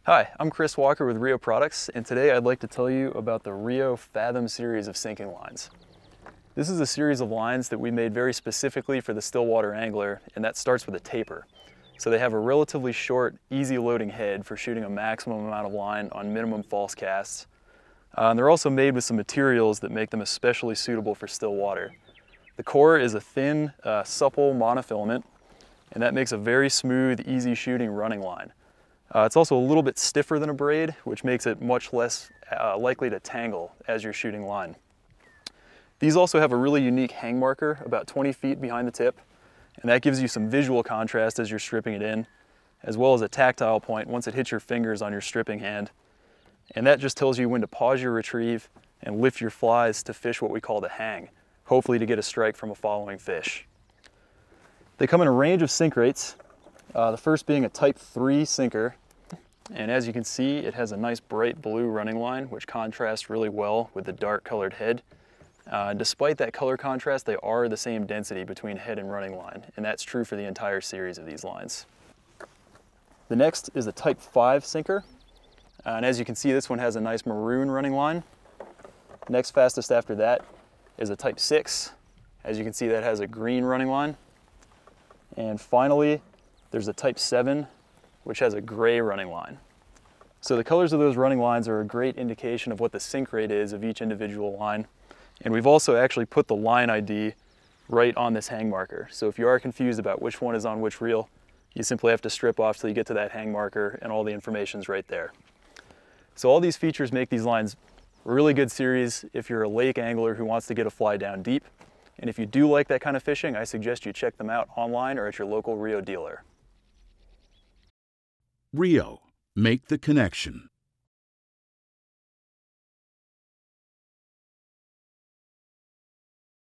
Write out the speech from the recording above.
Hi, I'm Chris Walker with RIO Products, and today I'd like to tell you about the RIO Fathom series of sinking lines. This is a series of lines that we made very specifically for the Stillwater angler, and that starts with a taper. So they have a relatively short, easy loading head for shooting a maximum amount of line on minimum false casts. They're also made with some materials that make them especially suitable for Stillwater. The core is a thin, supple monofilament, and that makes a very smooth, easy shooting running line. It's also a little bit stiffer than a braid, which makes it much less likely to tangle as you're shooting line. These also have a really unique hang marker about 20 feet behind the tip, and that gives you some visual contrast as you're stripping it in, as well as a tactile point once it hits your fingers on your stripping hand. And that just tells you when to pause your retrieve and lift your flies to fish what we call the hang, hopefully to get a strike from a following fish. They come in a range of sink rates, the first being a Type 3 sinker. And as you can see, it has a nice bright blue running line, which contrasts really well with the dark colored head. Despite that color contrast, they are the same density between head and running line, and that's true for the entire series of these lines. The next is a Type 5 sinker, and as you can see, this one has a nice maroon running line. Next fastest after that is a Type 6. As you can see, that has a green running line. And finally, there's a Type 7, which has a gray running line. So the colors of those running lines are a great indication of what the sink rate is of each individual line. And we've also actually put the line ID right on this hang marker. So if you are confused about which one is on which reel, you simply have to strip off till you get to that hang marker and all the information's right there. So all these features make these lines a really good series if you're a lake angler who wants to get a fly down deep. And if you do like that kind of fishing, I suggest you check them out online or at your local RIO dealer. RIO. Make the connection.